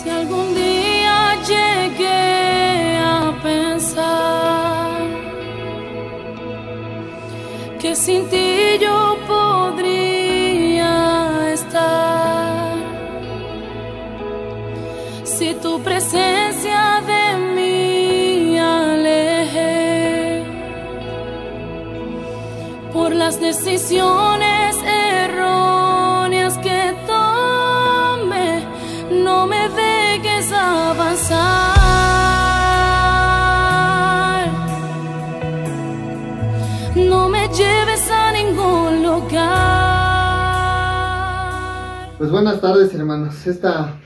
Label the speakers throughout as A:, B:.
A: Si algún día llegué a pensar que sin ti yo podría estar, si tu presencia de mí alejé por las decisiones erróneas que tomé, no me dejes avanzar, no me lleves a ningún lugar.
B: Pues buenas tardes, hermanos. Esta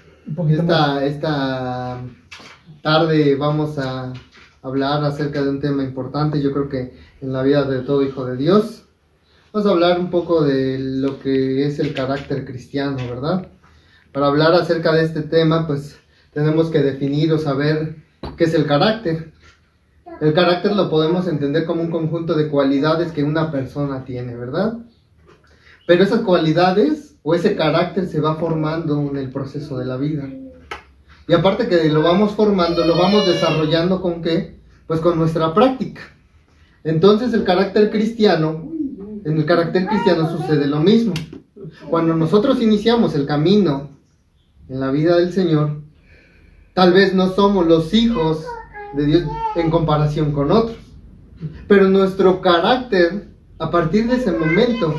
B: tarde vamos a hablar acerca de un tema importante, yo creo que en la vida de todo hijo de Dios. Vamos a hablar un poco de lo que es el carácter cristiano, ¿verdad? Para hablar acerca de este tema, pues tenemos que definir o saber qué es el carácter. El carácter lo podemos entender como un conjunto de cualidades que una persona tiene, ¿verdad? Pero esas cualidades o ese carácter se va formando en el proceso de la vida. Y aparte que lo vamos formando, lo vamos desarrollando ¿con qué? Pues con nuestra práctica. Entonces en el carácter cristiano sucede lo mismo. Cuando nosotros iniciamos el camino en la vida del Señor, tal vez no somos los hijos de Dios en comparación con otros, pero nuestro carácter a partir de ese momento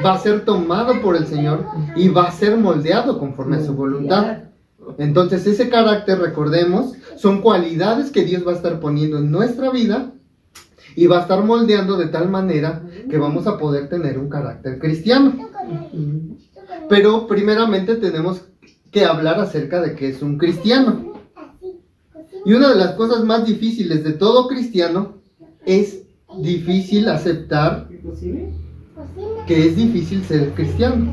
B: va a ser tomado por el Señor y va a ser moldeado conforme a su voluntad. Entonces ese carácter, recordemos, son cualidades que Dios va a estar poniendo en nuestra vida y va a estar moldeando de tal manera que vamos a poder tener un carácter cristiano. Pero primeramente tenemos que hablar acerca de qué es un cristiano. Y una de las cosas más difíciles de todo cristiano es difícil aceptar que es difícil ser cristiano,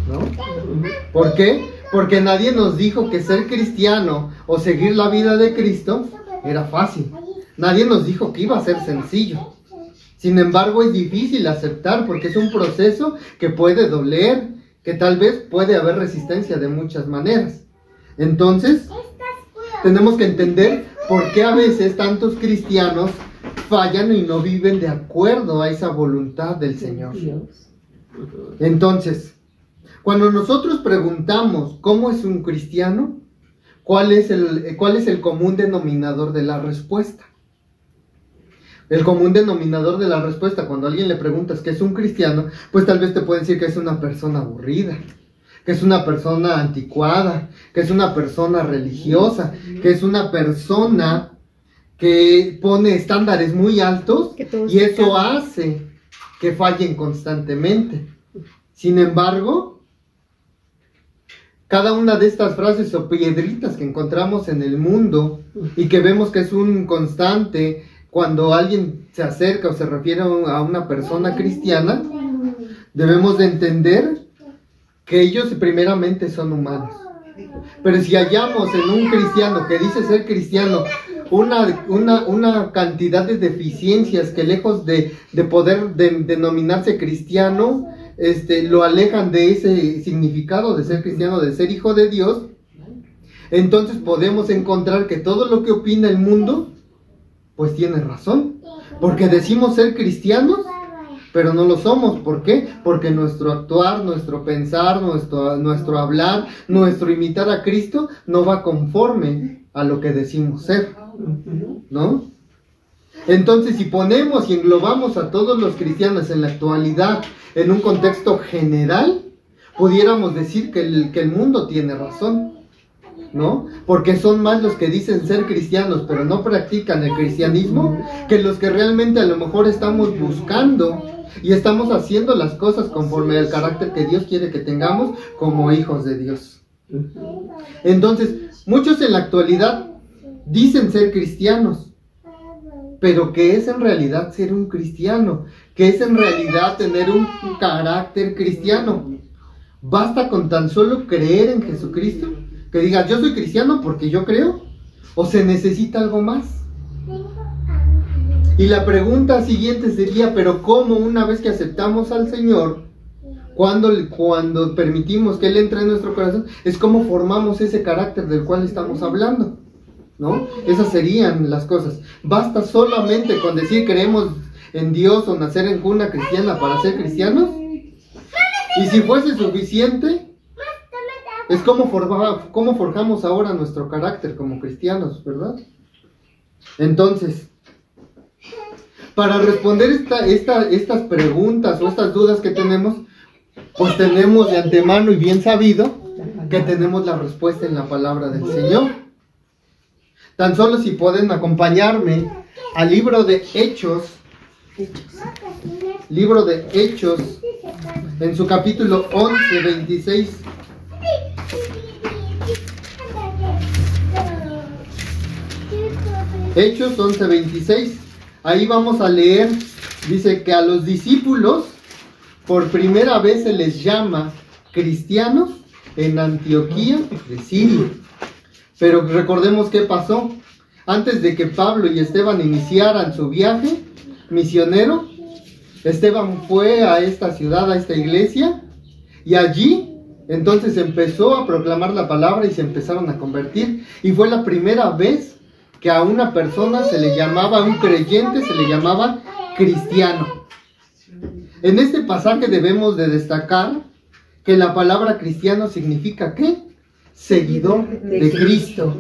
B: ¿no? ¿Por qué? Porque nadie nos dijo que ser cristiano o seguir la vida de Cristo era fácil. Nadie nos dijo que iba a ser sencillo. Sin embargo, es difícil aceptar porque es un proceso que puede doler, que tal vez puede haber resistencia de muchas maneras. Entonces, tenemos que entender por qué a veces tantos cristianos fallan y no viven de acuerdo a esa voluntad del Señor. Entonces, cuando nosotros preguntamos cómo es un cristiano, ¿cuál es el común denominador de la respuesta? El común denominador de la respuesta, cuando a alguien le preguntas qué es un cristiano, pues tal vez te pueden decir que es una persona aburrida, que es una persona anticuada, que es una persona religiosa, que es una persona que pone estándares muy altos y eso hace que fallen constantemente. Sin embargo, cada una de estas frases o piedritas que encontramos en el mundo y que vemos que es un constante cuando alguien se acerca o se refiere a una persona cristiana, debemos de entender que ellos primeramente son humanos. Pero si hallamos en un cristiano que dice ser cristiano una cantidad de deficiencias que lejos de poder denominarse cristiano, lo alejan de ese significado de ser cristiano, de ser hijo de Dios, entonces podemos encontrar que todo lo que opina el mundo pues tiene razón, porque decimos ser cristianos pero no lo somos. ¿Por qué? Porque nuestro actuar, nuestro pensar, nuestro hablar, nuestro imitar a Cristo no va conforme a lo que decimos ser, ¿no? Entonces, si ponemos y englobamos a todos los cristianos en la actualidad en un contexto general, pudiéramos decir que el mundo tiene razón, ¿no? Porque son más los que dicen ser cristianos pero no practican el cristianismo que los que realmente a lo mejor estamos buscando y estamos haciendo las cosas conforme al carácter que Dios quiere que tengamos como hijos de Dios. Entonces, muchos en la actualidad dicen ser cristianos, pero ¿qué es en realidad ser un cristiano? ¿Qué es en realidad tener un carácter cristiano? ¿Basta con tan solo creer en Jesucristo? Que diga, yo soy cristiano porque yo creo, ¿o se necesita algo más? Y la pregunta siguiente sería, pero ¿cómo una vez que aceptamos al Señor, Cuando permitimos que Él entre en nuestro corazón, es como formamos ese carácter del cual estamos hablando, ¿no? Esas serían las cosas. Basta solamente con decir creemos en Dios o nacer en cuna cristiana para ser cristianos. Y si fuese suficiente, es como forjamos ahora nuestro carácter como cristianos, ¿verdad? Entonces, para responder estas preguntas o estas dudas que tenemos, pues tenemos de antemano y bien sabido que tenemos la respuesta en la palabra del Señor. Tan solo si pueden acompañarme al libro de Hechos, en su capítulo 11, 26. Hechos 11, 26. Ahí vamos a leer, dice que a los discípulos por primera vez se les llama cristianos en Antioquía de Siria. Pero recordemos qué pasó. Antes de que Pablo y Esteban iniciaran su viaje misionero, Esteban fue a esta ciudad, a esta iglesia, y allí entonces empezó a proclamar la palabra y se empezaron a convertir. Y fue la primera vez que a una persona se le llamaba, a un creyente se le llamaba cristiano. En este pasaje debemos de destacar que la palabra cristiano significa ¿qué? Seguidor de Cristo.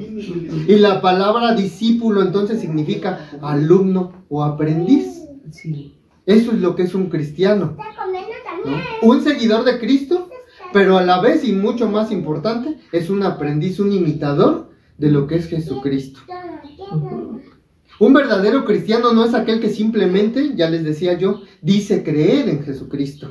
B: Y la palabra discípulo entonces significa alumno o aprendiz. Eso es lo que es un cristiano, ¿no? Un seguidor de Cristo, pero a la vez y mucho más importante, es un aprendiz, un imitador de lo que es Jesucristo. Un verdadero cristiano no es aquel que simplemente, ya les decía yo, dice creer en Jesucristo.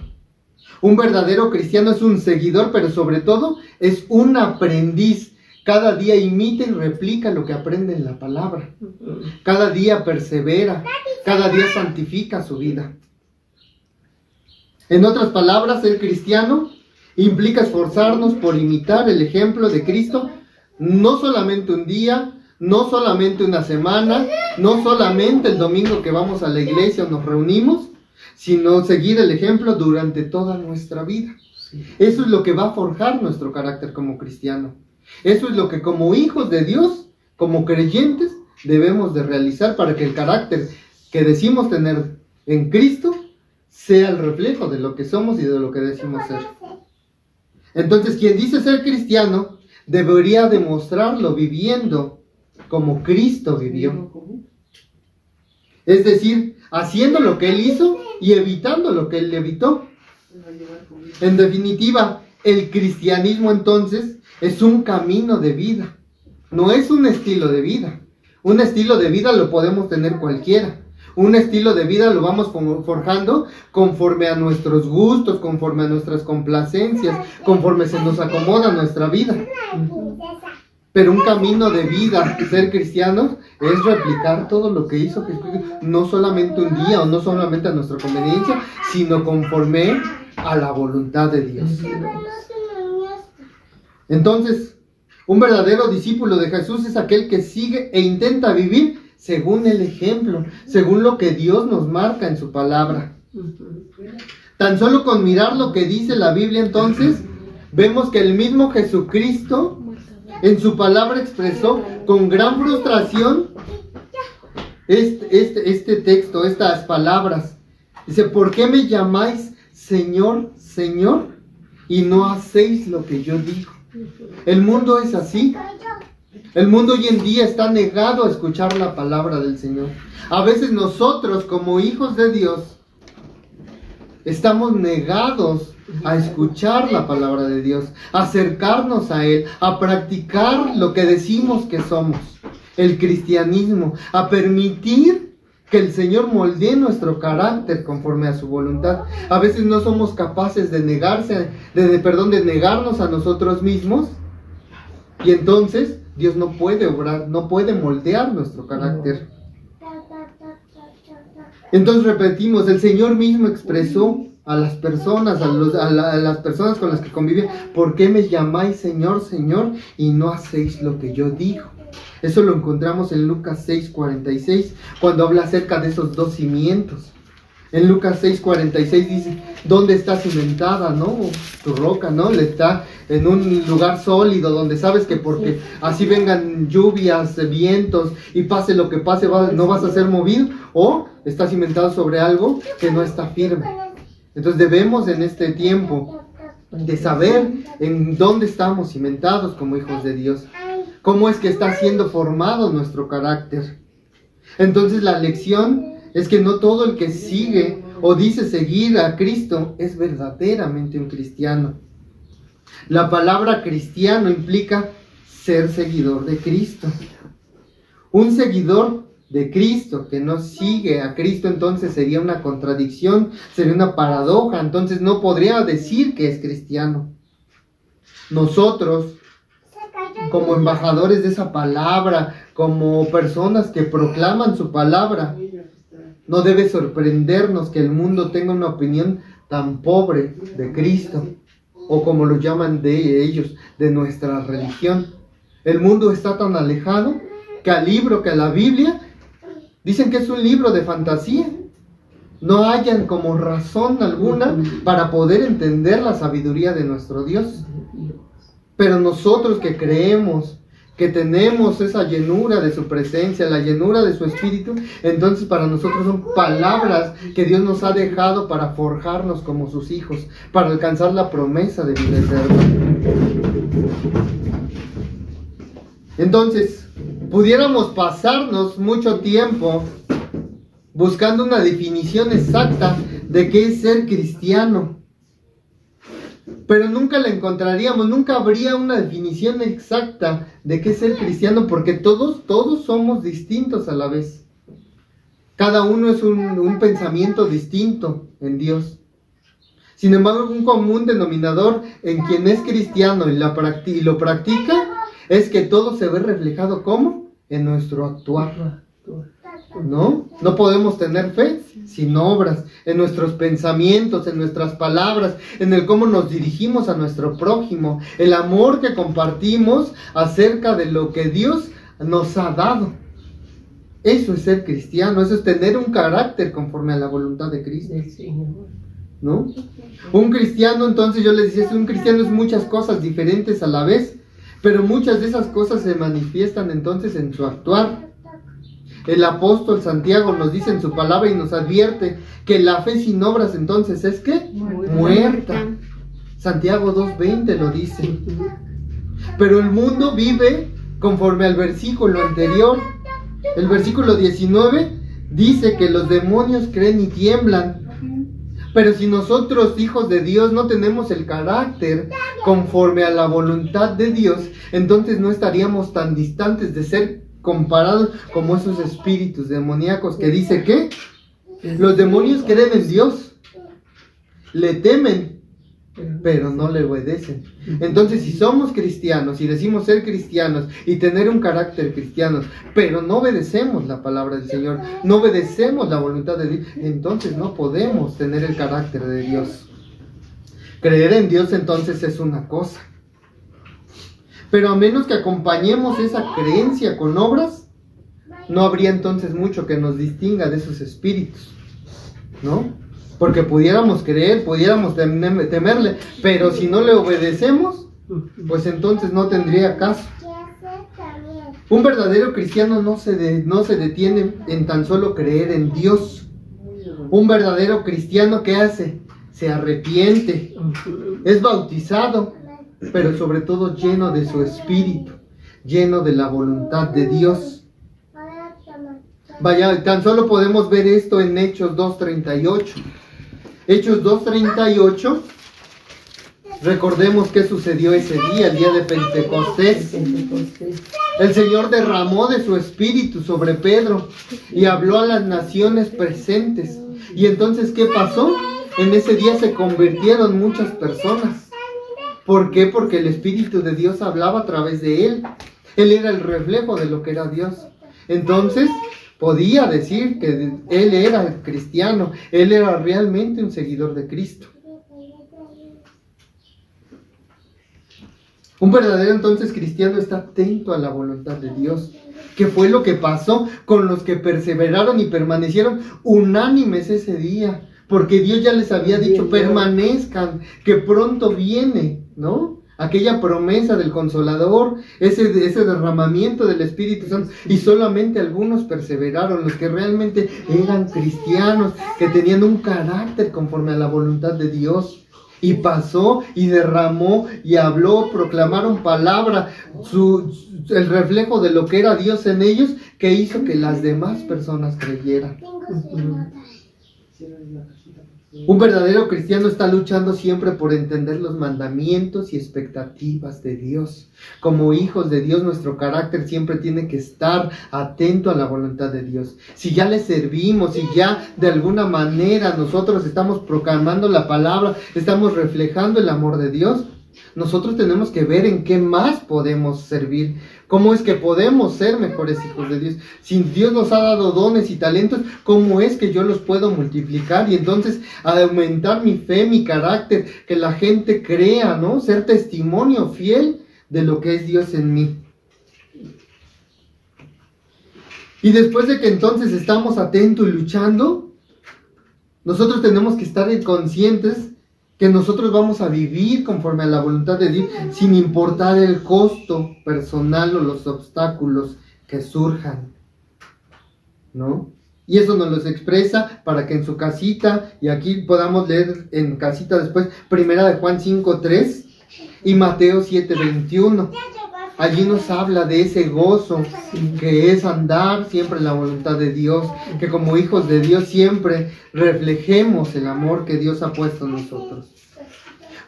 B: Un verdadero cristiano es un seguidor, pero sobre todo es un aprendiz. Cada día imita y replica lo que aprende en la palabra. Cada día persevera, cada día santifica su vida. En otras palabras, ser cristiano implica esforzarnos por imitar el ejemplo de Cristo, no solamente un día, no solamente una semana, no solamente el domingo que vamos a la iglesia o nos reunimos, sino seguir el ejemplo durante toda nuestra vida. Eso es lo que va a forjar nuestro carácter como cristiano. Eso es lo que como hijos de Dios, como creyentes, debemos de realizar para que el carácter que decimos tener en Cristo sea el reflejo de lo que somos y de lo que decimos ser. Entonces, quien dice ser cristiano debería demostrarlo viviendo como Cristo vivió. Es decir, haciendo lo que Él hizo y evitando lo que Él evitó. En definitiva, el cristianismo entonces es un camino de vida, no es un estilo de vida. Un estilo de vida lo podemos tener cualquiera. Un estilo de vida lo vamos forjando conforme a nuestros gustos, conforme a nuestras complacencias, conforme se nos acomoda nuestra vida. Pero un camino de vida, ser cristianos, es replicar todo lo que hizo Jesús, no solamente un día o no solamente a nuestra conveniencia, sino conforme a la voluntad de Dios. Entonces, un verdadero discípulo de Jesús es aquel que sigue e intenta vivir según el ejemplo, según lo que Dios nos marca en su palabra. Tan solo con mirar lo que dice la Biblia, entonces, vemos que el mismo Jesucristo en su palabra expresó con gran frustración este texto, estas palabras. Dice, ¿por qué me llamáis Señor, Señor, y no hacéis lo que yo digo? El mundo es así. El mundo hoy en día está negado a escuchar la palabra del Señor. A veces nosotros, como hijos de Dios, estamos negados a escuchar la palabra de Dios, a acercarnos a Él, a practicar lo que decimos que somos, el cristianismo, a permitir que el Señor moldee nuestro carácter conforme a su voluntad. A veces no somos capaces de negarnos a nosotros mismos, y entonces Dios no puede obrar, no puede moldear nuestro carácter. Entonces repetimos, el Señor mismo expresó a las personas, a las personas con las que conviven, ¿por qué me llamáis Señor, Señor, y no hacéis lo que yo digo? Eso lo encontramos en Lucas 6:46, cuando habla acerca de esos dos cimientos. En Lucas 6:46 dice, ¿dónde está cimentada, no? Tu roca, ¿no? Está en un lugar sólido donde sabes que porque así vengan lluvias, vientos y pase lo que pase, no vas a ser movido. O está cimentado sobre algo que no está firme. Entonces debemos en este tiempo de saber en dónde estamos cimentados como hijos de Dios. Cómo es que está siendo formado nuestro carácter. Entonces la lección es que no todo el que sigue o dice seguir a Cristo es verdaderamente un cristiano. La palabra cristiano implica ser seguidor de Cristo. Un seguidor de Cristo que no sigue a Cristo entonces sería una contradicción, sería una paradoja, entonces no podría decir que es cristiano. Nosotros, como embajadores de esa palabra, como personas que proclaman su palabra, no debe sorprendernos que el mundo tenga una opinión tan pobre de Cristo, o como lo llaman de ellos, de nuestra religión. El mundo está tan alejado que a la Biblia, dicen que es un libro de fantasía. No hallan como razón alguna para poder entender la sabiduría de nuestro Dios. Pero nosotros que creemos, que tenemos esa llenura de su presencia, la llenura de su espíritu, entonces para nosotros son palabras que Dios nos ha dejado para forjarnos como sus hijos, para alcanzar la promesa de vida eterna. Entonces, pudiéramos pasarnos mucho tiempo buscando una definición exacta de qué es ser cristiano, pero nunca la encontraríamos, nunca habría una definición exacta de qué es ser cristiano, porque todos somos distintos a la vez. Cada uno es un pensamiento distinto en Dios. Sin embargo, un común denominador en quien es cristiano y lo practica es que todo se ve reflejado ¿cómo? En nuestro actuar. ¿No? No podemos tener fe sin obras, en nuestros pensamientos, en nuestras palabras, en el cómo nos dirigimos a nuestro prójimo, el amor que compartimos acerca de lo que Dios nos ha dado. Eso es ser cristiano, eso es tener un carácter conforme a la voluntad de Cristo, ¿no? Un cristiano, entonces yo les decía, un cristiano es muchas cosas diferentes a la vez, pero muchas de esas cosas se manifiestan entonces en su actuar. El apóstol Santiago nos dice en su palabra y nos advierte que la fe sin obras entonces es ¿qué? Muerta. Santiago 2:20 lo dice. Pero el mundo vive conforme al versículo anterior. El versículo 19 dice que los demonios creen y tiemblan. Pero si nosotros, hijos de Dios, no tenemos el carácter conforme a la voluntad de Dios, entonces no estaríamos tan distantes de ser comparados como esos espíritus demoníacos que dice que los demonios creen en Dios, le temen, pero no le obedecen. Entonces, si somos cristianos y decimos ser cristianos y tener un carácter cristiano, pero no obedecemos la palabra del Señor, no obedecemos la voluntad de Dios, entonces no podemos tener el carácter de Dios. Creer en Dios entonces es una cosa, pero a menos que acompañemos esa creencia con obras, no habría entonces mucho que nos distinga de esos espíritus, ¿no? Porque pudiéramos creer, pudiéramos temerle, pero si no le obedecemos, pues entonces no tendría caso. Un verdadero cristiano no se detiene en tan solo creer en Dios. Un verdadero cristiano, ¿qué hace? Se arrepiente, es bautizado, pero sobre todo lleno de su espíritu, lleno de la voluntad de Dios. Vaya, tan solo podemos ver esto en Hechos 2:38. Hechos 2:38, recordemos qué sucedió ese día, el día de Pentecostés. El Señor derramó de su espíritu sobre Pedro y habló a las naciones presentes. Y entonces, ¿qué pasó? En ese día se convirtieron muchas personas. ¿Por qué? Porque el Espíritu de Dios hablaba a través de él. Él era el reflejo de lo que era Dios. Entonces, podía decir que él era cristiano. Él era realmente un seguidor de Cristo. Un verdadero entonces cristiano está atento a la voluntad de Dios. ¿Qué fue lo que pasó con los que perseveraron y permanecieron unánimes ese día? Porque Dios ya les había dicho, permanezcan, que pronto viene, ¿no? Aquella promesa del Consolador, ese derramamiento del Espíritu Santo, y solamente algunos perseveraron, los que realmente eran cristianos, que tenían un carácter conforme a la voluntad de Dios. Y pasó y derramó y habló, proclamaron palabra, el reflejo de lo que era Dios en ellos, que hizo que las demás personas creyeran. Un verdadero cristiano está luchando siempre por entender los mandamientos y expectativas de Dios. Como hijos de Dios, nuestro carácter siempre tiene que estar atento a la voluntad de Dios. Si ya le servimos, si ya de alguna manera nosotros estamos proclamando la palabra, estamos reflejando el amor de Dios, nosotros tenemos que ver en qué más podemos servir, cómo es que podemos ser mejores hijos de Dios. Si Dios nos ha dado dones y talentos, ¿cómo es que yo los puedo multiplicar? Y entonces aumentar mi fe, mi carácter, que la gente crea, ¿no? Ser testimonio fiel de lo que es Dios en mí. Y después de que entonces estamos atentos y luchando, nosotros tenemos que estar conscientes que nosotros vamos a vivir conforme a la voluntad de Dios, sin importar el costo personal o los obstáculos que surjan, ¿no? Y eso nos los expresa para que en su casita, y aquí podamos leer en casita después, 1 Juan 5:3 y Mateo 7:21. Allí nos habla de ese gozo que es andar siempre en la voluntad de Dios, que como hijos de Dios siempre reflejemos el amor que Dios ha puesto en nosotros.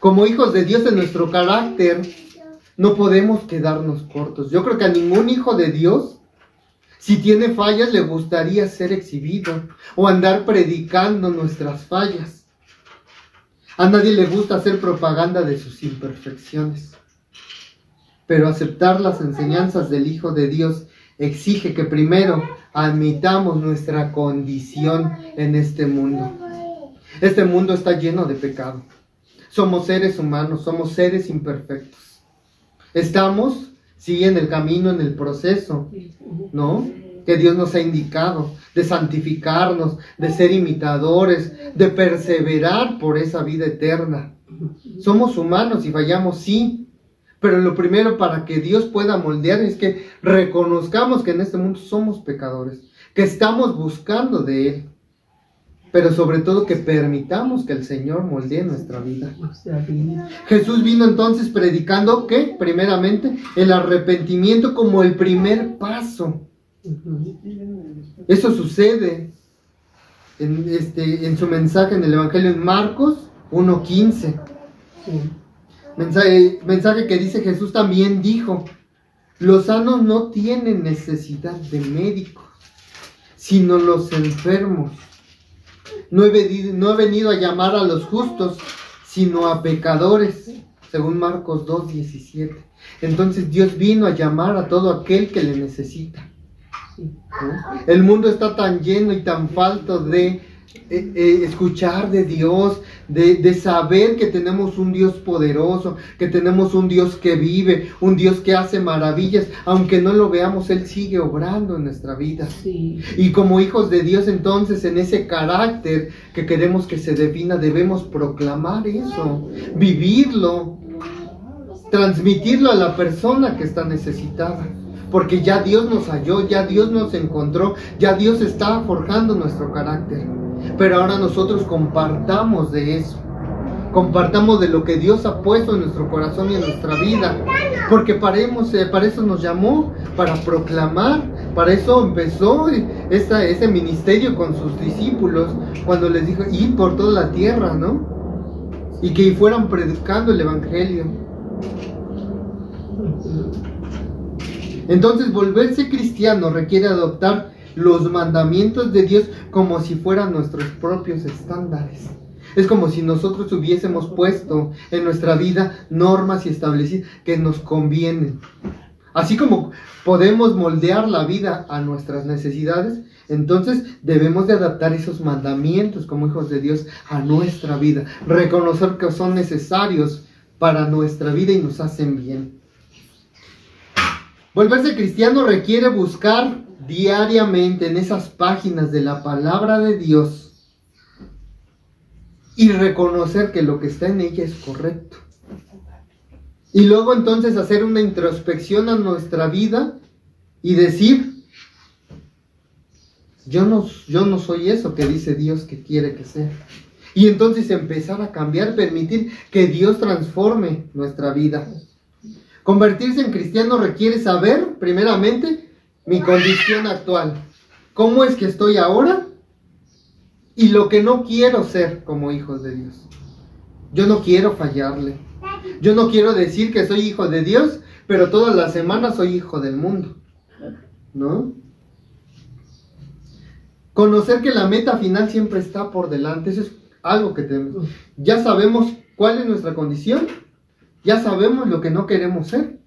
B: Como hijos de Dios, en nuestro carácter no podemos quedarnos cortos. Yo creo que a ningún hijo de Dios, si tiene fallas, le gustaría ser exhibido o andar predicando nuestras fallas. A nadie le gusta hacer propaganda de sus imperfecciones. Pero aceptar las enseñanzas del Hijo de Dios exige que primero admitamos nuestra condición en este mundo. Este mundo está lleno de pecado. Somos seres humanos, somos seres imperfectos. Estamos, sí, en el camino, en el proceso, ¿no? Que Dios nos ha indicado, de santificarnos, de ser imitadores, de perseverar por esa vida eterna. Somos humanos y fallamos, sí. Pero lo primero para que Dios pueda moldear es que reconozcamos que en este mundo somos pecadores, que estamos buscando de Él, pero sobre todo que permitamos que el Señor moldee nuestra vida. Jesús vino entonces predicando que, primeramente, el arrepentimiento como el primer paso. Eso sucede en su mensaje en el Evangelio en Marcos 1:15. Mensaje que dice Jesús también dijo: los sanos no tienen necesidad de médicos, sino los enfermos. No he venido a llamar a los justos, sino a pecadores, según Marcos 2:17. Entonces Dios vino a llamar a todo aquel que le necesita, ¿no? El mundo está tan lleno y tan falto de escuchar de Dios, de saber que tenemos un Dios poderoso, que tenemos un Dios que vive, un Dios que hace maravillas. Aunque no lo veamos, Él sigue obrando en nuestra vida. Sí. Y como hijos de Dios, entonces, en ese carácter que queremos que se defina, debemos proclamar eso, vivirlo, transmitirlo a la persona que está necesitada. Porque ya Dios nos halló, ya Dios nos encontró, ya Dios está forjando nuestro carácter. Pero ahora nosotros compartamos de eso, compartamos de lo que Dios ha puesto en nuestro corazón y en nuestra vida, porque para eso nos llamó, para proclamar. Para eso empezó ese ministerio con sus discípulos, cuando les dijo: ir por toda la tierra, ¿no? Y que fueran predicando el Evangelio. Entonces, volverse cristiano requiere adoptar los mandamientos de Dios como si fueran nuestros propios estándares. Es como si nosotros hubiésemos puesto en nuestra vida normas y establecidas que nos convienen. Así como podemos moldear la vida a nuestras necesidades, entonces debemos de adaptar esos mandamientos como hijos de Dios a nuestra vida. Reconocer que son necesarios para nuestra vida y nos hacen bien. Volverse cristiano requiere buscar diariamente en esas páginas de la palabra de Dios y reconocer que lo que está en ella es correcto. Y luego entonces hacer una introspección a nuestra vida y decir, yo no soy eso que dice Dios que quiere que sea. Y entonces empezar a cambiar, permitir que Dios transforme nuestra vida. Convertirse en cristiano requiere saber, primeramente, mi condición actual. ¿Cómo es que estoy ahora? Y lo que no quiero ser como hijos de Dios. Yo no quiero fallarle. Yo no quiero decir que soy hijo de Dios, pero todas las semanas soy hijo del mundo. ¿No? Conocer que la meta final siempre está por delante. Eso es algo que tenemos. Ya sabemos cuál es nuestra condición. Ya sabemos lo que no queremos ser.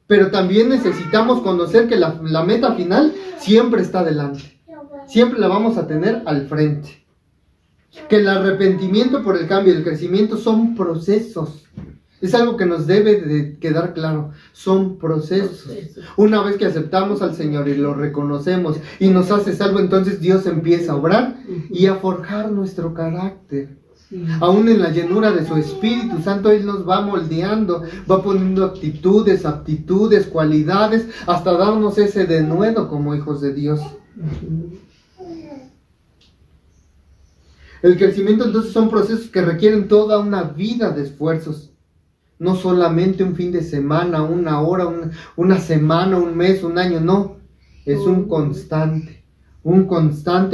B: Pero también necesitamos conocer que la meta final siempre está delante. Siempre la vamos a tener al frente. Que el arrepentimiento por el cambio y el crecimiento son procesos. Es algo que nos debe de quedar claro. Son procesos. Una vez que aceptamos al Señor y lo reconocemos y nos hace salvo, entonces Dios empieza a obrar y a forjar nuestro carácter. Aún en la llenura de su Espíritu Santo, Él nos va moldeando, va poniendo actitudes, aptitudes, cualidades, hasta darnos ese denuedo como hijos de Dios. El crecimiento entonces son procesos que requieren toda una vida de esfuerzos. No solamente un fin de semana, una hora, una semana, un mes, un año, no. Es un constante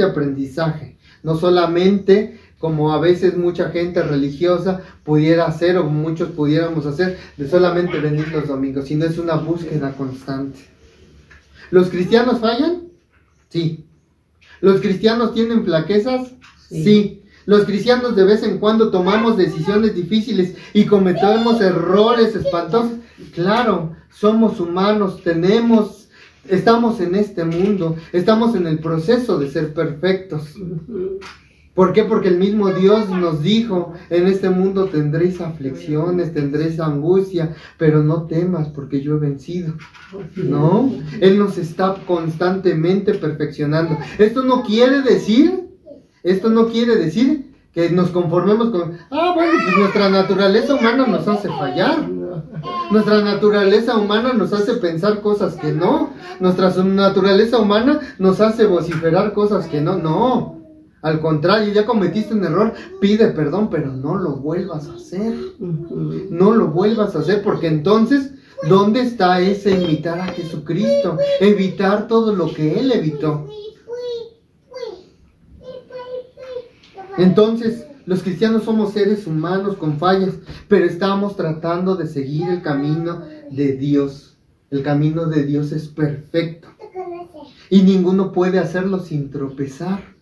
B: aprendizaje. No solamente como a veces mucha gente religiosa pudiera hacer o muchos pudiéramos hacer, de solamente venir los domingos, sino es una búsqueda constante. ¿Los cristianos fallan? Sí. ¿Los cristianos tienen flaquezas? Sí. Los cristianos de vez en cuando tomamos decisiones difíciles y cometemos errores espantosos. Claro, somos humanos, estamos en este mundo, estamos en el proceso de ser perfectos. ¿Por qué? Porque el mismo Dios nos dijo, en este mundo tendréis aflicciones, tendréis angustia, pero no temas porque yo he vencido. ¿No? Él nos está constantemente perfeccionando. Esto no quiere decir que nos conformemos con, bueno, pues nuestra naturaleza humana nos hace fallar. Nuestra naturaleza humana nos hace pensar cosas que no. Nuestra naturaleza humana nos hace vociferar cosas que no. No. Al contrario, ya cometiste un error, pide perdón, pero no lo vuelvas a hacer. No lo vuelvas a hacer, porque entonces, ¿dónde está ese imitar a Jesucristo? Evitar todo lo que Él evitó. Entonces, los cristianos somos seres humanos con fallas, pero estamos tratando de seguir el camino de Dios. El camino de Dios es perfecto. Y ninguno puede hacerlo sin tropezar.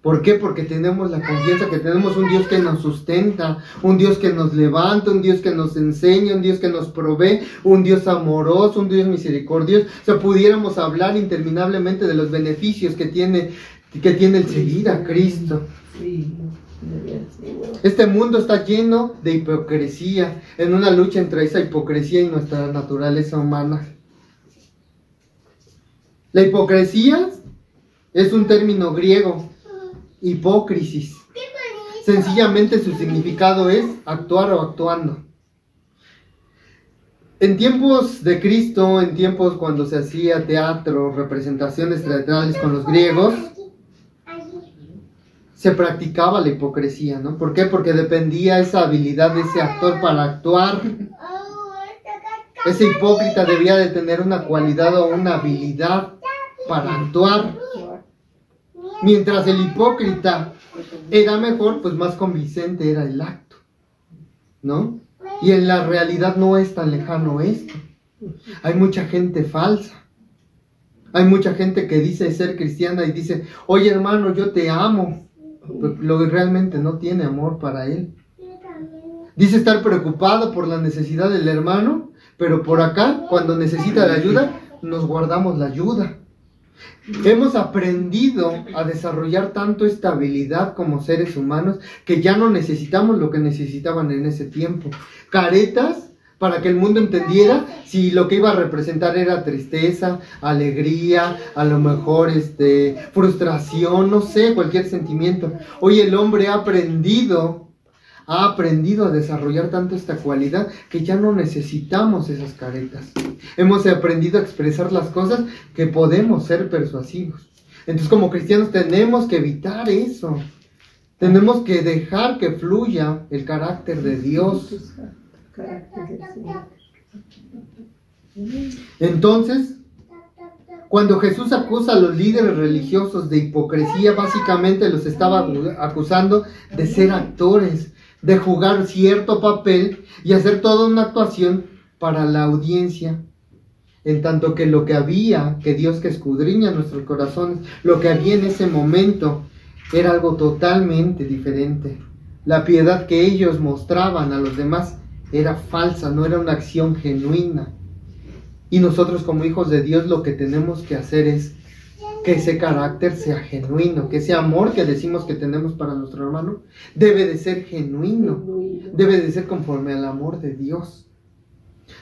B: ¿Por qué? Porque tenemos la confianza que tenemos un Dios que nos sustenta, un Dios que nos levanta, un Dios que nos enseña, un Dios que nos provee, un Dios amoroso, un Dios misericordioso. O sea, pudiéramos hablar interminablemente de los beneficios que tiene el seguir a Cristo. Este mundo está lleno de hipocresía, en una lucha entre esa hipocresía y nuestra naturaleza humana. La hipocresía es un término griego, hipócrisis. Sencillamente su significado es actuar o actuando. En tiempos de Cristo, en tiempos cuando se hacía teatro, representaciones teatrales con los griegos, se practicaba la hipocresía, ¿no? ¿Por qué? Porque dependía esa habilidad de ese actor para actuar. Ese hipócrita debía de tener una cualidad o una habilidad para actuar. Mientras el hipócrita era mejor, pues más convincente era el acto, ¿no? Y en la realidad no es tan lejano esto. Hay mucha gente falsa. Hay mucha gente que dice ser cristiana y dice, oye hermano, yo te amo. Lo que realmente no tiene amor para él. Dice estar preocupado por la necesidad del hermano, pero por acá, cuando necesita la ayuda, nos guardamos la ayuda. Hemos aprendido a desarrollar tanto esta habilidad como seres humanos que ya no necesitamos lo que necesitaban en ese tiempo. Caretas para que el mundo entendiera si lo que iba a representar era tristeza, alegría, a lo mejor frustración, no sé, cualquier sentimiento. Hoy el hombre ha aprendido a desarrollar tanto esta cualidad que ya no necesitamos esas caretas. Hemos aprendido a expresar las cosas que podemos ser persuasivos. Entonces, como cristianos tenemos que evitar eso. Tenemos que dejar que fluya el carácter de Dios. Entonces, cuando Jesús acusa a los líderes religiosos de hipocresía, básicamente los estaba acusando de ser actores, de jugar cierto papel y hacer toda una actuación para la audiencia. En tanto que lo que había, que Dios que escudriña nuestros corazones, lo que había en ese momento era algo totalmente diferente. La piedad que ellos mostraban a los demás era falsa, no era una acción genuina. Y nosotros como hijos de Dios lo que tenemos que hacer es que ese carácter sea genuino, que ese amor que decimos que tenemos para nuestro hermano debe de ser genuino, debe de ser conforme al amor de Dios.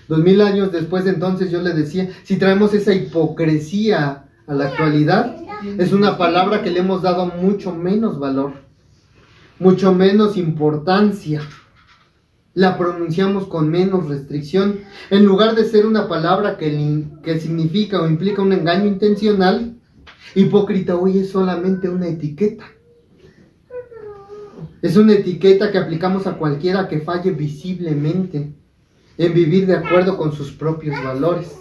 B: 2000 años después, entonces, yo le decía, si traemos esa hipocresía a la actualidad, es una palabra que le hemos dado mucho menos valor, mucho menos importancia. La pronunciamos con menos restricción. En lugar de ser una palabra que significa o implica un engaño intencional, hipócrita hoy es solamente una etiqueta. Es una etiqueta que aplicamos a cualquiera que falle visiblemente en vivir de acuerdo con sus propios valores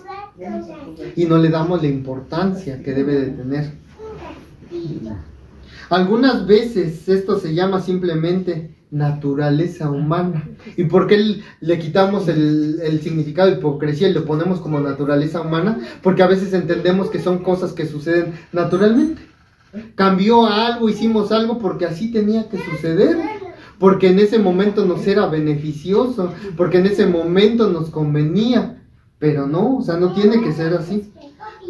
B: y no le damos la importancia que debe de tener. Algunas veces esto se llama simplemente naturaleza humana. ¿Y por qué le quitamos el significado de hipocresía y lo ponemos como naturaleza humana? Porque a veces entendemos que son cosas que suceden naturalmente. Cambió algo, hicimos algo porque así tenía que suceder, porque en ese momento nos era beneficioso, porque en ese momento nos convenía. Pero no, o sea, no tiene que ser así.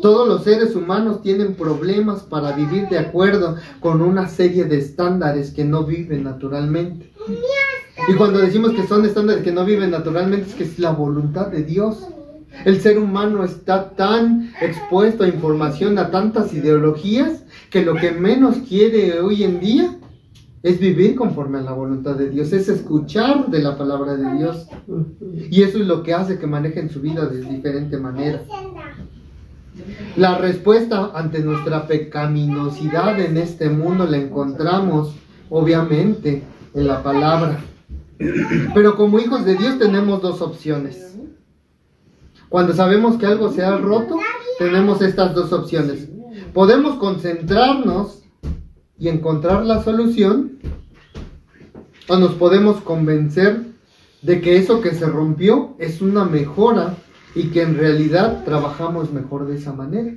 B: Todos los seres humanos tienen problemas para vivir de acuerdo con una serie de estándares que no viven naturalmente. Y cuando decimos que son estándares que no viven naturalmente, es que es la voluntad de Dios. El ser humano está tan expuesto a información, a tantas ideologías, que lo que menos quiere hoy en día es vivir conforme a la voluntad de Dios, es escuchar de la palabra de Dios. Y eso es lo que hace que manejen su vida de diferente manera. La respuesta ante nuestra pecaminosidad en este mundo la encontramos, obviamente, en la palabra. Pero como hijos de Dios tenemos dos opciones. Cuando sabemos que algo se ha roto, tenemos estas dos opciones. Podemos concentrarnos y encontrar la solución, o nos podemos convencer de que eso que se rompió es una mejora y que en realidad trabajamos mejor de esa manera.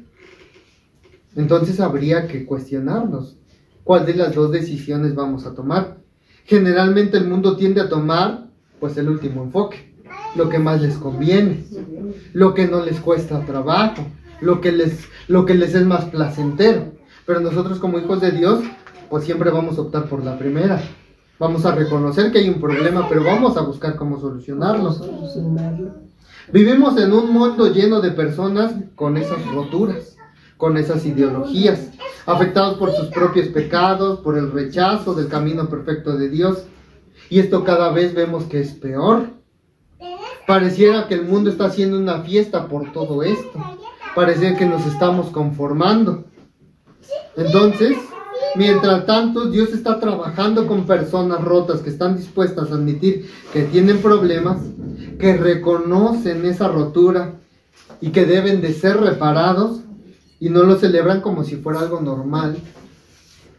B: Entonces habría que cuestionarnos cuál de las dos decisiones vamos a tomar. Generalmente el mundo tiende a tomar pues el último enfoque, lo que más les conviene, lo que no les cuesta trabajo, lo que les es más placentero. Pero nosotros como hijos de Dios pues siempre vamos a optar por la primera. Vamos a reconocer que hay un problema, pero vamos a buscar cómo solucionarlo. Vivimos en un mundo lleno de personas con esas roturas, con esas ideologías, afectados por sus propios pecados, por el rechazo del camino perfecto de Dios. Y esto cada vez vemos que es peor. Pareciera que el mundo está haciendo una fiesta por todo esto. Pareciera que nos estamos conformando. Entonces, mientras tanto, Dios está trabajando con personas rotas que están dispuestas a admitir que tienen problemas, que reconocen esa rotura y que deben de ser reparados y no lo celebran como si fuera algo normal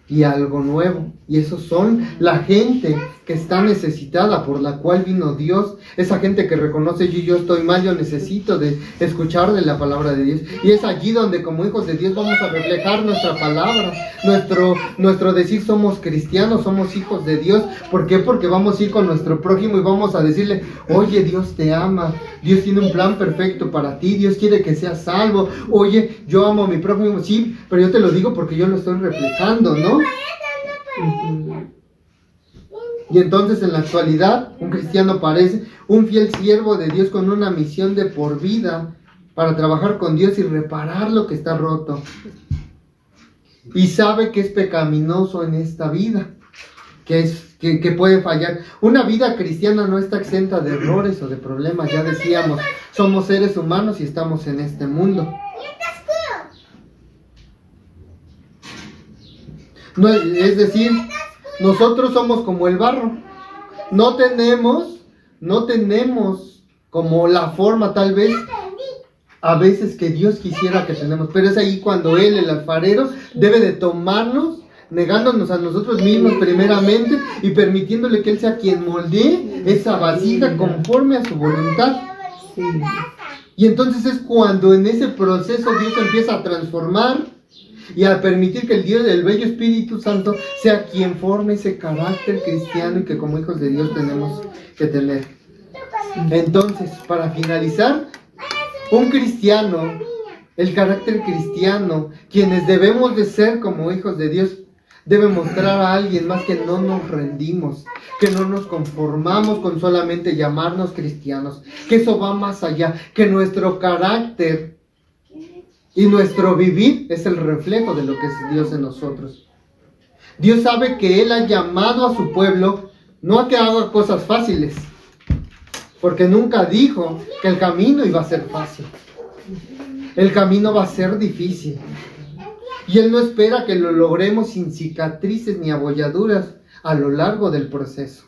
B: y algo nuevo. Y esos son la gente que está necesitada, por la cual vino Dios. Esa gente que reconoce: yo estoy mal, yo necesito de escuchar de la palabra de Dios. Y es allí donde como hijos de Dios vamos a reflejar nuestra palabra, nuestro decir somos cristianos, somos hijos de Dios. ¿Por qué? Porque vamos a ir con nuestro prójimo y vamos a decirle: oye, Dios te ama, Dios tiene un plan perfecto para ti, Dios quiere que seas salvo. Oye, yo amo a mi prójimo, sí, pero yo te lo digo porque yo lo estoy reflejando, ¿no? Y entonces en la actualidad un cristiano parece un fiel siervo de Dios con una misión de por vida para trabajar con Dios y reparar lo que está roto. Y sabe que es pecaminoso en esta vida, que puede fallar. Una vida cristiana no está exenta de errores o de problemas. Ya decíamos, somos seres humanos y estamos en este mundo. No, es decir, nosotros somos como el barro. No tenemos como la forma tal vez a veces que Dios quisiera que tenemos. Pero es ahí cuando Él, el alfarero, debe de tomarnos, negándonos a nosotros mismos primeramente y permitiéndole que Él sea quien moldee esa vasija conforme a su voluntad. Sí. Y entonces es cuando en ese proceso Dios empieza a transformar y a permitir que el Dios del bello Espíritu Santo sea quien forme ese carácter cristiano y que como hijos de Dios tenemos que tener. Entonces, para finalizar, un cristiano, el carácter cristiano, quienes debemos de ser como hijos de Dios, debe mostrar a alguien más que no nos rendimos, que no nos conformamos con solamente llamarnos cristianos, que eso va más allá, que nuestro carácter y nuestro vivir es el reflejo de lo que es Dios en nosotros. Dios sabe que Él ha llamado a su pueblo no a que haga cosas fáciles, porque nunca dijo que el camino iba a ser fácil. El camino va a ser difícil. Y Él no espera que lo logremos sin cicatrices ni abolladuras a lo largo del proceso.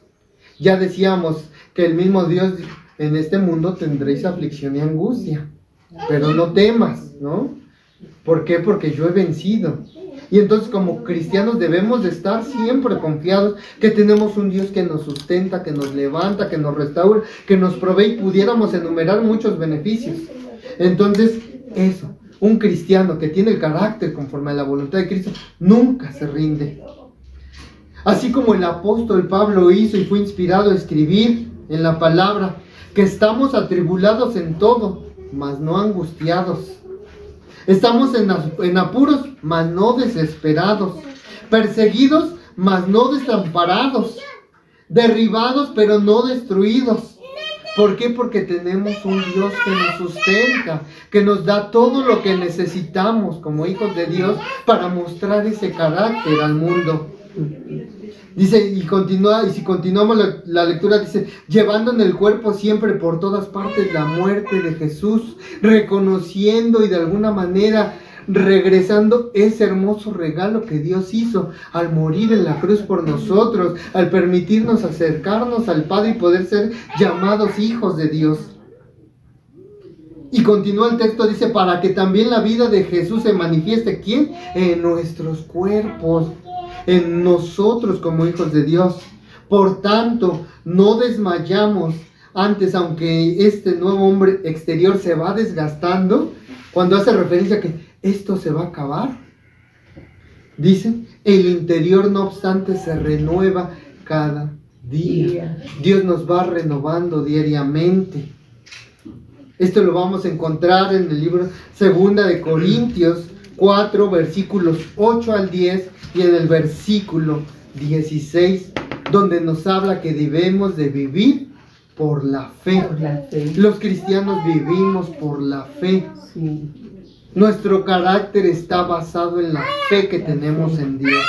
B: Ya decíamos que el mismo Dios, en este mundo tendréis aflicción y angustia, pero no temas, ¿no? ¿Por qué? Porque yo he vencido. Y entonces como cristianos debemos de estar siempre confiados que tenemos un Dios que nos sustenta, que nos levanta, que nos restaura, que nos provee, y pudiéramos enumerar muchos beneficios. Entonces eso, un cristiano que tiene el carácter conforme a la voluntad de Cristo nunca se rinde. Así como el apóstol Pablo hizo y fue inspirado a escribir en la palabra que estamos atribulados en todo, mas no angustiados. Estamos en apuros, mas no desesperados. Perseguidos, mas no desamparados. Derribados, pero no destruidos. ¿Por qué? Porque tenemos un Dios que nos sustenta, que nos da todo lo que necesitamos como hijos de Dios para mostrar ese carácter al mundo. Dice, y si continuamos la lectura, dice, llevando en el cuerpo siempre por todas partes la muerte de Jesús, reconociendo y de alguna manera regresando ese hermoso regalo que Dios hizo al morir en la cruz por nosotros, al permitirnos acercarnos al Padre y poder ser llamados hijos de Dios. Y continúa el texto, dice, para que también la vida de Jesús se manifieste, ¿quién? En nuestros cuerpos, en nosotros como hijos de Dios. Por tanto, no desmayamos. Antes, aunque este nuevo hombre exterior se va desgastando, cuando hace referencia a que esto se va a acabar, dice, el interior no obstante se renueva cada día. Dios nos va renovando diariamente. Esto lo vamos a encontrar en el libro 2 de Corintios 4, versículos 8 al 10 y en el versículo 16, donde nos habla que debemos de vivir por la fe. Por la fe. Los cristianos vivimos por la fe. Sí. Nuestro carácter está basado en la fe que tenemos en Dios.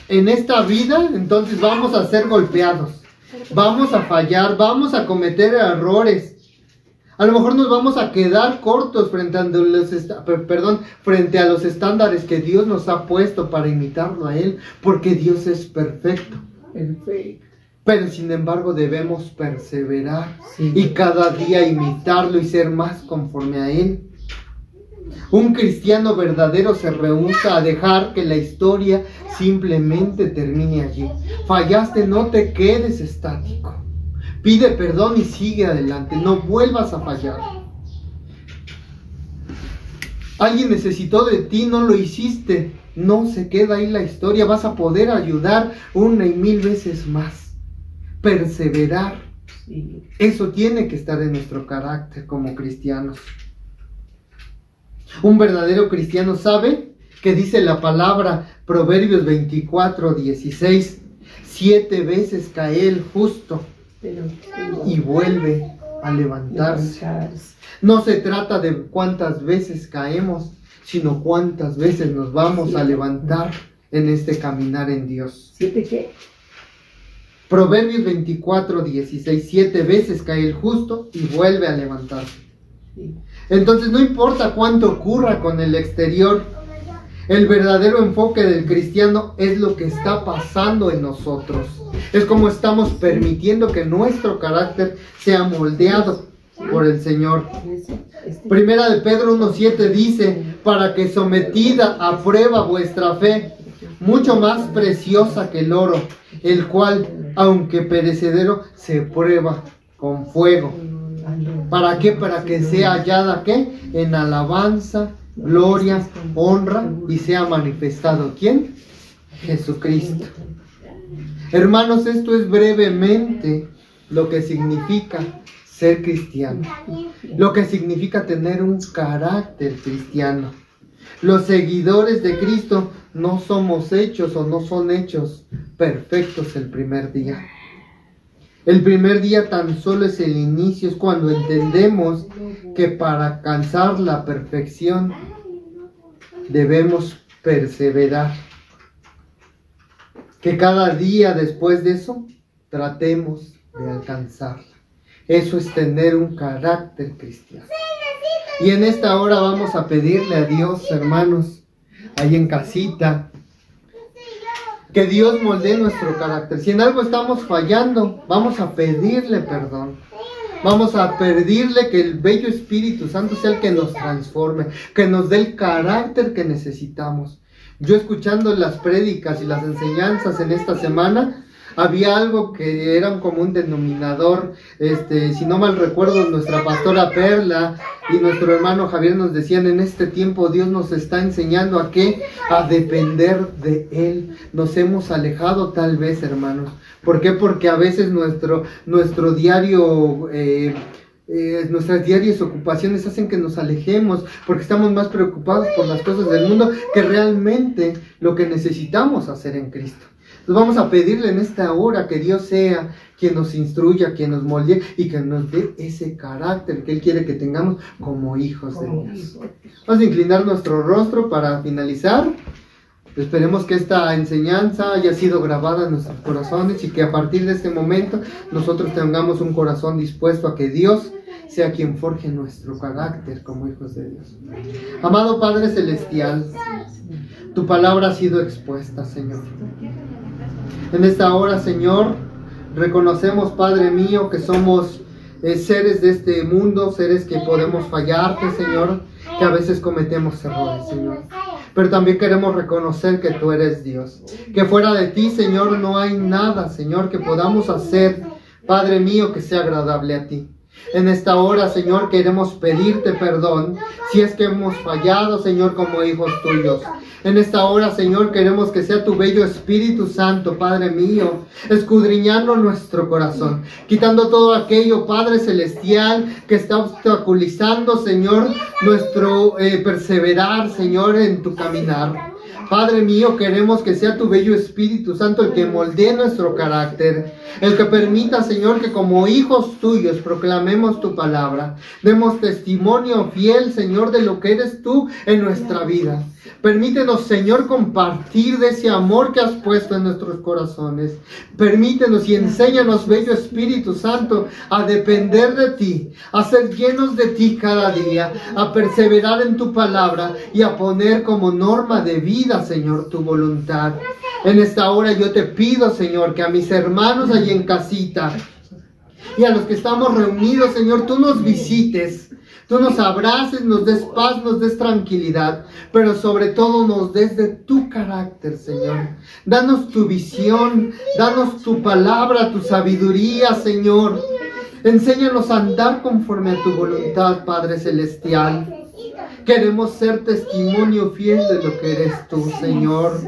B: En esta vida, entonces, vamos a ser golpeados, vamos a fallar, vamos a cometer errores. A lo mejor nos vamos a quedar cortos frente a los estándares que Dios nos ha puesto para imitarlo a Él, porque Dios es perfecto. Pero sin embargo debemos perseverar y cada día imitarlo y ser más conforme a Él. Un cristiano verdadero se rehúsa a dejar que la historia simplemente termine allí. Fallaste, no te quedes estático. Pide perdón y sigue adelante. No vuelvas a fallar. Alguien necesitó de ti, no lo hiciste. No se queda ahí la historia. Vas a poder ayudar 1 y 1000 veces más. Perseverar. Eso tiene que estar en nuestro carácter como cristianos. Un verdadero cristiano sabe que dice la palabra Proverbios 24:16. 7 veces cae el justo y vuelve a levantarse. No se trata de cuántas veces caemos, sino cuántas veces nos vamos a levantar en este caminar en Dios.
C: ¿7 qué?
B: Proverbios 24:16. 7 veces cae el justo y vuelve a levantarse. Entonces no importa cuánto ocurra con el exterior, el verdadero enfoque del cristiano es lo que está pasando en nosotros. Es como estamos permitiendo que nuestro carácter sea moldeado por el Señor. Primera de Pedro 1:7 dice: para que sometida a prueba vuestra fe, mucho más preciosa que el oro, el cual, aunque perecedero, se prueba con fuego. ¿Para qué? Para que sea hallada, ¿qué? En alabanza, gloria, honra, y sea manifestado, ¿quién? Jesucristo. Hermanos, esto es brevemente lo que significa ser cristiano, lo que significa tener un carácter cristiano. Los seguidores de Cristo no somos hechos o no son hechos perfectos el primer día. El primer día tan solo es el inicio, es cuando entendemos que para alcanzar la perfección debemos perseverar. Que cada día después de eso tratemos de alcanzarla. Eso es tener un carácter cristiano. Y en esta hora vamos a pedirle a Dios, hermanos, ahí en casita, que Dios moldee nuestro carácter. Si en algo estamos fallando, vamos a pedirle perdón. Vamos a pedirle que el bello Espíritu Santo sea el que nos transforme, que nos dé el carácter que necesitamos. Yo, escuchando las prédicas y las enseñanzas en esta semana, había algo que era un común denominador. Si no mal recuerdo, nuestra pastora Perla y nuestro hermano Javier nos decían: en este tiempo Dios nos está enseñando a ¿qué? A depender de Él. Nos hemos alejado tal vez, hermanos. ¿Por qué? Porque a veces nuestro diario... nuestras diarias ocupaciones hacen que nos alejemos, porque estamos más preocupados por las cosas del mundo que realmente lo que necesitamos hacer en Cristo. Entonces vamos a pedirle en esta hora que Dios sea quien nos instruya, quien nos moldee y que nos dé ese carácter que Él quiere que tengamos como hijos de Dios. Vamos a inclinar nuestro rostro para finalizar. Esperemos que esta enseñanza haya sido grabada en nuestros corazones y que a partir de este momento nosotros tengamos un corazón dispuesto a que Dios sea quien forje nuestro carácter como hijos de Dios. Amado Padre Celestial, tu palabra ha sido expuesta, Señor. En esta hora, Señor, reconocemos, Padre mío, que somos seres de este mundo, seres que podemos fallarte, Señor, que a veces cometemos errores, Señor. Pero también queremos reconocer que tú eres Dios, que fuera de ti, Señor, no hay nada, Señor, que podamos hacer, Padre mío, que sea agradable a ti. En esta hora, Señor, queremos pedirte perdón si es que hemos fallado, Señor, como hijos tuyos. En esta hora, Señor, queremos que sea tu bello Espíritu Santo, Padre mío, escudriñando nuestro corazón, quitando todo aquello, Padre Celestial, que está obstaculizando, Señor, nuestro perseverar, Señor, en tu caminar. Padre mío, queremos que sea tu bello Espíritu Santo el que moldee nuestro carácter, el que permita, Señor, que como hijos tuyos proclamemos tu palabra, demos testimonio fiel, Señor, de lo que eres tú en nuestra vida. Permítenos, Señor, compartir de ese amor que has puesto en nuestros corazones. Permítenos y enséñanos, bello Espíritu Santo, a depender de ti, a ser llenos de ti cada día, a perseverar en tu palabra y a poner como norma de vida, Señor, tu voluntad. En esta hora yo te pido, Señor, que a mis hermanos allí en casita y a los que estamos reunidos, Señor, tú nos visites. Tú nos abraces, nos des paz, nos des tranquilidad, pero sobre todo nos des de tu carácter, Señor. Danos tu visión, danos tu palabra, tu sabiduría, Señor. Enséñanos a andar conforme a tu voluntad, Padre Celestial. Queremos ser testimonio fiel de lo que eres tú, Señor.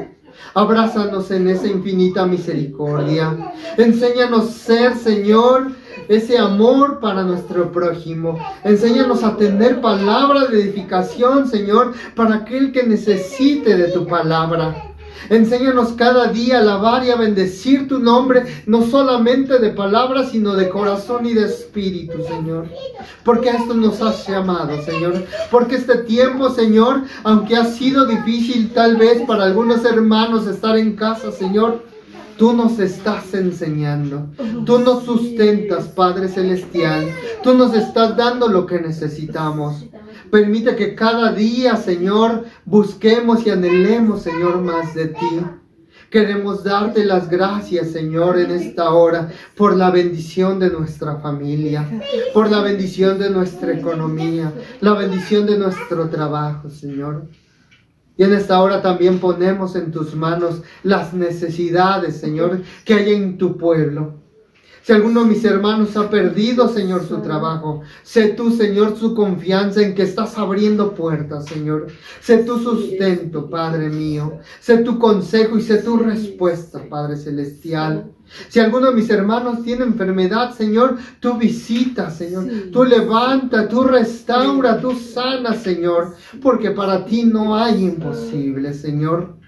B: Abrázanos en esa infinita misericordia. Enséñanos ser, Señor, ese amor para nuestro prójimo. Enséñanos a tener palabra de edificación, Señor, para aquel que necesite de tu palabra. Enséñanos cada día a alabar y a bendecir tu nombre, no solamente de palabras, sino de corazón y de espíritu, Señor. Porque a esto nos has llamado, Señor. Porque este tiempo, Señor, aunque ha sido difícil tal vez para algunos hermanos estar en casa, Señor, tú nos estás enseñando. Tú nos sustentas, Padre Celestial. Tú nos estás dando lo que necesitamos. Permite que cada día, Señor, busquemos y anhelemos, Señor, más de ti. Queremos darte las gracias, Señor, en esta hora, por la bendición de nuestra familia, por la bendición de nuestra economía, la bendición de nuestro trabajo, Señor. Y en esta hora también ponemos en tus manos las necesidades, Señor, que hay en tu pueblo. Si alguno de mis hermanos ha perdido, Señor, su trabajo, sé tú, Señor, su confianza en que estás abriendo puertas, Señor. Sé tu sustento, Padre mío. Sé tu consejo y sé tu respuesta, Padre Celestial. Si alguno de mis hermanos tiene enfermedad, Señor, tú visita, Señor. Tú levanta, tú restaura, tú sana, Señor. Porque para ti no hay imposible, Señor.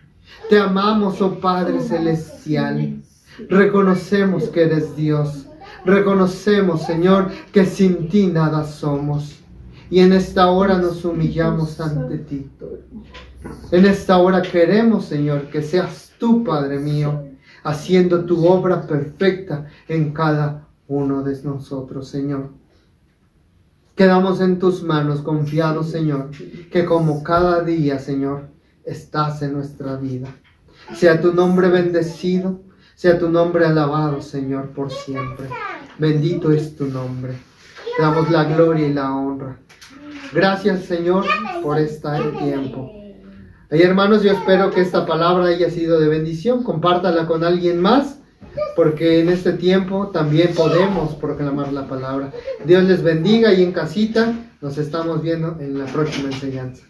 B: Te amamos, oh Padre Celestial. Reconocemos que eres Dios. Reconocemos, Señor, que sin ti nada somos. Y en esta hora nos humillamos ante ti. En esta hora queremos, Señor, que seas tú, Padre mío, haciendo tu obra perfecta en cada uno de nosotros, Señor. Quedamos en tus manos confiados, Señor, que como cada día, Señor, estás en nuestra vida. Sea tu nombre bendecido. Sea tu nombre alabado, Señor, por siempre. Bendito es tu nombre. Te damos la gloria y la honra. Gracias, Señor, por este tiempo. Y hermanos, yo espero que esta palabra haya sido de bendición. Compártala con alguien más, porque en este tiempo también podemos proclamar la palabra. Dios les bendiga y en casita nos estamos viendo en la próxima enseñanza.